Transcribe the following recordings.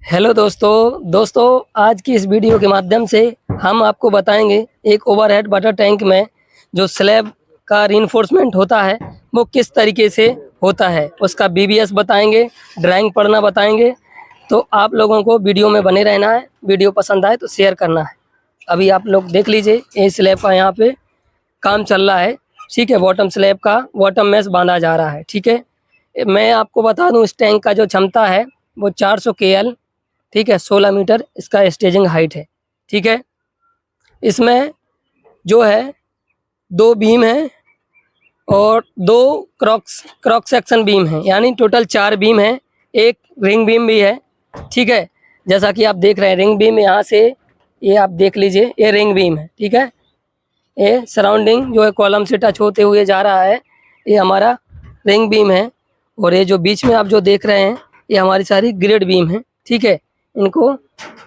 Hello दोस्तों आज की इस वीडियो के माध्यम से हम आपको बताएंगे एक ओवरहेड वाटर टैंक में जो स्लैब का रीइंफोर्समेंट होता है वो किस तरीके से होता है, उसका बीबीएस बताएंगे, ड्राइंग पढ़ना बताएंगे। तो आप लोगों को वीडियो में बने रहना है, वीडियो पसंद आए तो शेयर करना है। अभी आप लोग देख लीजिए, ये स्लैब का यहाँ पे काम चल रहा है, ठीक है। बॉटम स्लैब का बॉटम मैश बांधा जा रहा है, ठीक है। मैं आपको बता दूं, इस टैंक का जो क्षमता है वो 400 KL, ठीक है। 16 मीटर इसका स्टेजिंग हाइट है, ठीक है। इसमें जो है 2 बीम है और 2 क्रॉस सेक्शन बीम है, यानी टोटल 4 बीम है। एक रिंग बीम भी है, ठीक है। जैसा कि आप देख रहे हैं, रिंग बीम यहाँ से, ये आप देख लीजिए, ये रिंग बीम है, ठीक है। ये सराउंडिंग जो है कॉलम से टच होते हुए जा रहा है, ये हमारा रिंग बीम है। और ये जो बीच में आप जो देख रहे हैं, ये हमारी सारी ग्रेड बीम है, ठीक है। इनको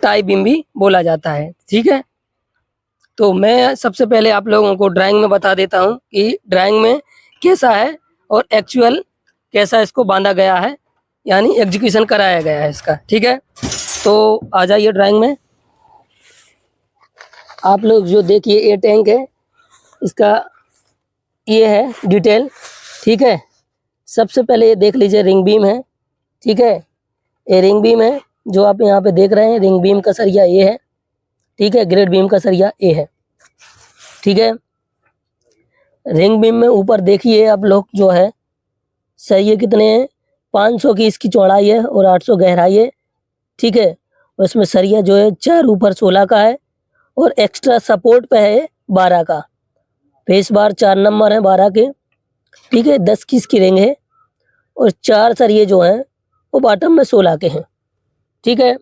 टाई बीम भी बोला जाता है, ठीक है। तो मैं सबसे पहले आप लोगों को ड्राइंग में बता देता हूँ कि ड्राइंग में कैसा है और एक्चुअल कैसा इसको बांधा गया है, यानी एग्जीक्यूशन कराया गया है इसका, ठीक है। तो आ जाइए ड्राइंग में। आप लोग जो देखिए, ये टैंक है, इसका ये है डिटेल, ठीक है। सबसे पहले ये देख लीजिए, रिंग बीम है, ठीक है। ये रिंग बीम है जो आप यहाँ पे देख रहे हैं। रिंग बीम का सरिया ये है, ठीक है। ग्रेड बीम का सरिया ये है, ठीक है। रिंग बीम में ऊपर देखिए आप लोग, जो है सरिये कितने हैं, 500 की इसकी चौड़ाई है और 800 गहराई है, ठीक है। और इसमें सरिया जो है 4 ऊपर 16 का है और एक्स्ट्रा सपोर्ट पे है 12 का। फेस बार 4 नंबर है 12 के, ठीक है। 10 की इसकी रिंग है और 4 सरिये जो हैं वो बॉटम में 16 के हैं, ठीक है।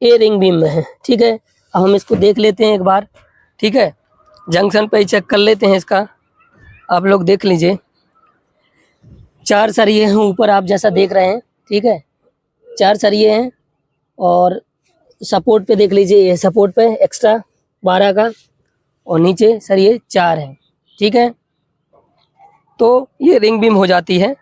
ये रिंग बीम में है, ठीक है। अब हम इसको देख लेते हैं एक बार, ठीक है। जंक्शन पे ही चेक कर लेते हैं इसका। आप लोग देख लीजिए, 4 सरिये हैं ऊपर, आप जैसा देख रहे हैं, ठीक है। 4 सरिये हैं और सपोर्ट पे देख लीजिए, ये सपोर्ट पे एक्स्ट्रा 12 का और नीचे सरिये 4 हैं, ठीक है। तो ये रिंग बीम हो जाती है,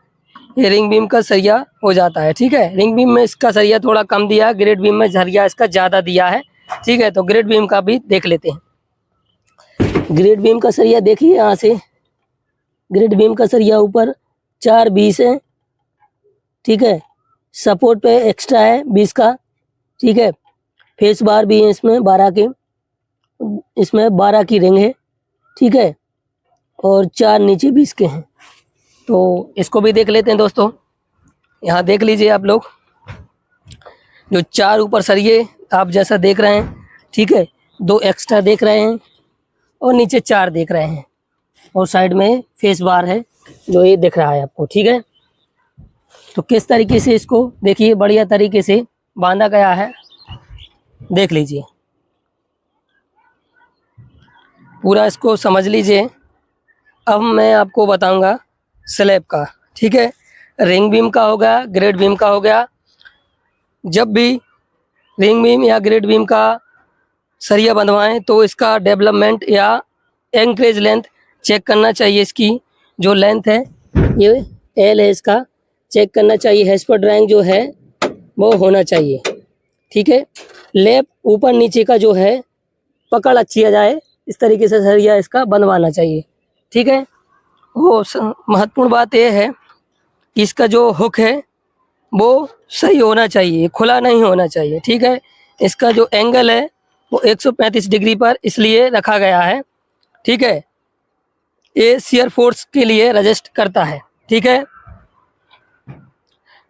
ये रिंग बीम का सरिया हो जाता है, ठीक है। रिंग बीम में इसका सरिया थोड़ा कम दिया है, ग्रेड बीम में सरिया इसका ज़्यादा दिया है, ठीक है। तो ग्रेड बीम का भी देख लेते हैं। ग्रेड बीम का सरिया देखिए, यहाँ से ग्रेड बीम का सरिया ऊपर 420 है, ठीक है। सपोर्ट पे एक्स्ट्रा है 20 का, ठीक है। फेस बार भी है इसमें 12 के, इसमें 12 की रिंग है, ठीक है। और 4 नीचे 20 के हैं। तो इसको भी देख लेते हैं दोस्तों। यहाँ देख लीजिए आप लोग, जो 4 ऊपर सरिये आप जैसा देख रहे हैं, ठीक है। 2 एक्स्ट्रा देख रहे हैं और नीचे 4 देख रहे हैं और साइड में फेस बार है जो ये दिख रहा है आपको, ठीक है। तो किस तरीके से इसको देखिए, बढ़िया तरीके से बांधा गया है, देख लीजिए, पूरा इसको समझ लीजिए। अब मैं आपको बताऊंगा स्लैब का, ठीक है। रिंग बीम का हो गया, ग्रेड बीम का हो गया। जब भी रिंग बीम या ग्रेड बीम का सरिया बंधवाएं तो इसका डेवलपमेंट या एंकरेज लेंथ चेक करना चाहिए। इसकी जो लेंथ है, ये एल है, इसका चेक करना चाहिए। हेस्पर ड्राइंग जो है वो होना चाहिए, ठीक है। लेप ऊपर नीचे का जो है पकड़ अच्छी आ जाए, इस तरीके से सरिया इसका बंधवाना चाहिए, ठीक है। वो महत्वपूर्ण बात यह है कि इसका जो हुक है वो सही होना चाहिए, खुला नहीं होना चाहिए, ठीक है। इसका जो एंगल है वो 135 डिग्री पर इसलिए रखा गया है, ठीक है। ये शियर फोर्स के लिए रजिस्ट करता है, ठीक है।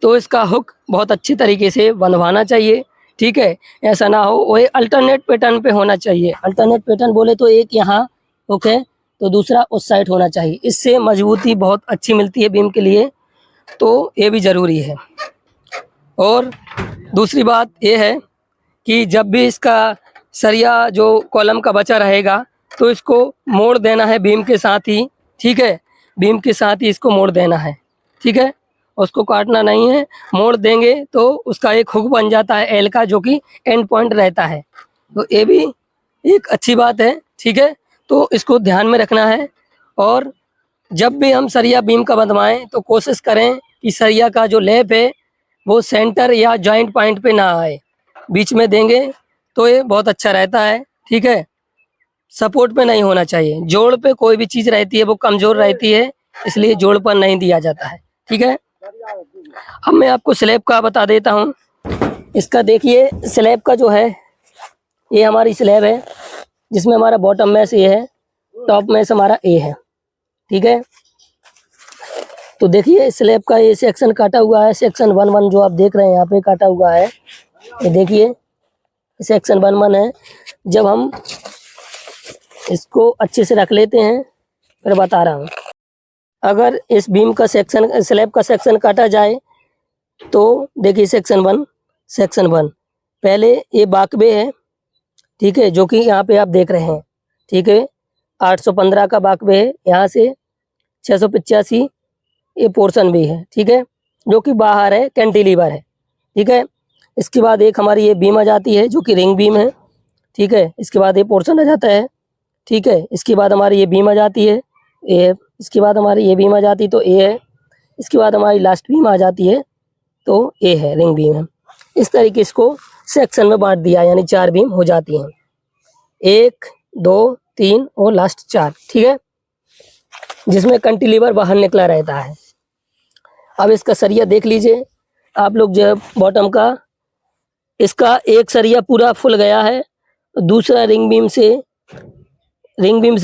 तो इसका हुक बहुत अच्छी तरीके से बंधवाना चाहिए, ठीक है। ऐसा ना हो वो अल्टरनेट पैटर्न पे होना चाहिए। अल्टरनेट पैटर्न बोले तो एक यहाँ हुक है तो दूसरा उस साइड होना चाहिए, इससे मजबूती बहुत अच्छी मिलती है बीम के लिए, तो ये भी ज़रूरी है। और दूसरी बात ये है कि जब भी इसका सरिया जो कॉलम का बचा रहेगा तो इसको मोड़ देना है बीम के साथ ही, ठीक है। बीम के साथ ही इसको मोड़ देना है, ठीक है। उसको काटना नहीं है, मोड़ देंगे तो उसका एक हुक बन जाता है एल का, जो कि एंड पॉइंट रहता है। तो ये भी एक अच्छी बात है, ठीक है। तो इसको ध्यान में रखना है। और जब भी हम सरिया बीम का बंधवाएं तो कोशिश करें कि सरिया का जो लेप है वो सेंटर या जॉइंट पॉइंट पे ना आए, बीच में देंगे तो ये बहुत अच्छा रहता है। ठीक है, सपोर्ट पे नहीं होना चाहिए। जोड़ पे कोई भी चीज रहती है वो कमजोर रहती है, इसलिए जोड़ पर नहीं दिया जाता है। ठीक है, अब मैं आपको स्लैब का बता देता हूँ। इसका देखिए, स्लैब का जो है, ये हमारी स्लैब है जिसमें हमारा बॉटम मैश ए है, टॉप मैश हमारा ए है। ठीक है, तो देखिए स्लैब का ये सेक्शन काटा हुआ है, सेक्शन 1-1 जो आप देख रहे हैं यहाँ पे काटा हुआ है, ये देखिए सेक्शन 1-1 है। जब हम इसको अच्छे से रख लेते हैं, फिर बता रहा हूँ। अगर इस बीम का सेक्शन, स्लैब का सेक्शन काटा जाए तो देखिए सेक्शन 1 पहले ये बाकबे है। ठीक है, जो कि यहाँ पे आप देख रहे हैं। ठीक है, 815 का बाकबे है, यहाँ से 685 ये पोर्शन भी है। ठीक है, जो कि बाहर है, कैंटिलीवर है। ठीक है, इसके बाद एक हमारी ये बीम आ जाती है जो कि रिंग बीम है। ठीक है, इसके बाद ये पोर्शन आ जाता है। ठीक है, इसके बाद हमारी ये बीम आ जाती है, ये, इसके बाद हमारी ये बीम आ जाती तो ए है, इसके बाद हमारी लास्ट बीम आ जाती है तो ए है, रिंग बीम है। इस तरीके इसको सेक्शन में बांट दिया, यानी 4 बीम हो जाती हैं, 1, 2, 3 और लास्ट 4। ठीक है, जिसमें कैंटिलीवर बाहर निकला रहता है। अब इसका सरिया देख लीजिए आप लोग, जो बॉटम का, इसका एक सरिया पूरा फुल गया है, दूसरा रिंग बीम से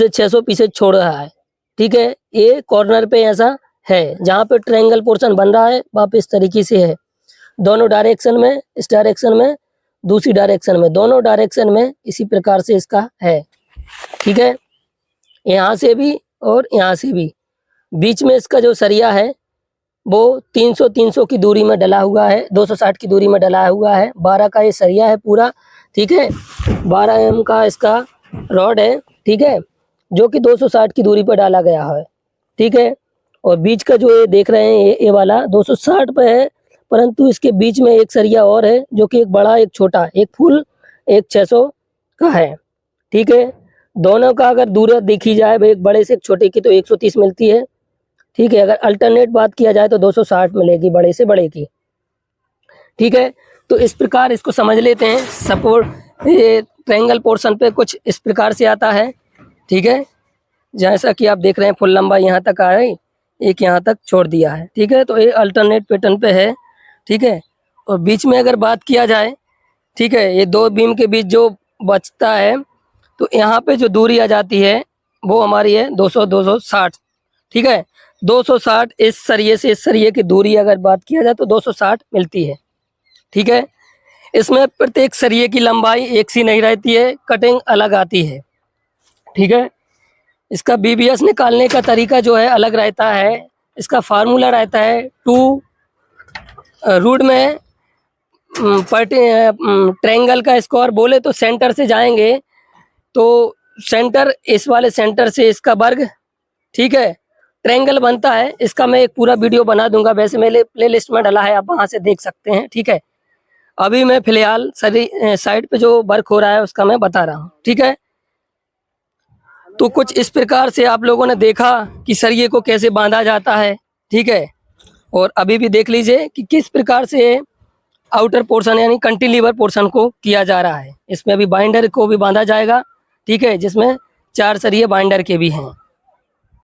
600 पीसेज छोड़ रहा है। ठीक है, ये कॉर्नर पे ऐसा है, जहाँ पे ट्रायंगल पोर्शन बन रहा है वहाँ पे इस तरीके से है, दोनों डायरेक्शन में, इस डायरेक्शन में, दूसरी डायरेक्शन में, दोनों डायरेक्शन में इसी प्रकार से इसका है। ठीक है, यहाँ से भी और यहाँ से भी। बीच में इसका जो सरिया है वो 300 की दूरी में डला हुआ है, 260 की दूरी में डला हुआ है। 12 का ये सरिया है पूरा। ठीक है, 12 mm का इसका रॉड है। ठीक है, जो कि 260 की दूरी पर डाला गया है। ठीक है, और बीच का जो ये देख रहे हैं, ये वाला 260 पे है, परंतु इसके बीच में एक सरिया और है जो कि एक बड़ा एक छोटा, एक फुल एक 600 का है। ठीक है, दोनों का अगर दूरी देखी जाए, एक बड़े से एक छोटे की, तो 130 मिलती है। ठीक है, अगर अल्टरनेट बात किया जाए तो 260 मिलेगी बड़े से बड़े की। ठीक है, तो इस प्रकार इसको समझ लेते हैं। सपोर्ट ये ट्रायंगल पोर्शन पे कुछ इस प्रकार से आता है। ठीक है, जैसा कि आप देख रहे हैं, फुल लंबा यहाँ तक आ रही, एक यहाँ तक छोड़ दिया है। ठीक है, तो ये अल्टरनेट पैटर्न पे है। ठीक है, और बीच में अगर बात किया जाए, ठीक है, ये 2 बीम के बीच जो बचता है, तो यहाँ पे जो दूरी आ जाती है वो हमारी है 260। ठीक है, 260 इस सरिये से इस सरिये की दूरी अगर बात किया जाए तो 260 मिलती है। ठीक है, इसमें प्रत्येक सरिये की लंबाई एक सी नहीं रहती है, कटिंग अलग आती है। ठीक है, इसका बीबीएस निकालने का तरीका जो है अलग रहता है। इसका फार्मूला रहता है 2 रूट में ट्रायंगल का स्क्वायर बोले तो सेंटर से जाएंगे तो सेंटर, इस वाले सेंटर से इसका वर्ग। ठीक है, ट्रायंगल बनता है। इसका मैं एक पूरा वीडियो बना दूंगा, वैसे मेरे प्लेलिस्ट में डला है, आप वहां से देख सकते हैं। ठीक है, अभी मैं फिलहाल साइड पे जो वर्क हो रहा है उसका मैं बता रहा हूँ। ठीक है, तो कुछ इस प्रकार से आप लोगों ने देखा कि सरिये को कैसे बांधा जाता है। ठीक है, और अभी भी देख लीजिए कि किस प्रकार से आउटर पोर्शन यानी कैंटिलीवर पोर्शन को किया जा रहा है। इसमें अभी बाइंडर को भी बांधा जाएगा। ठीक है, जिसमें 4 सरिये बाइंडर के भी हैं।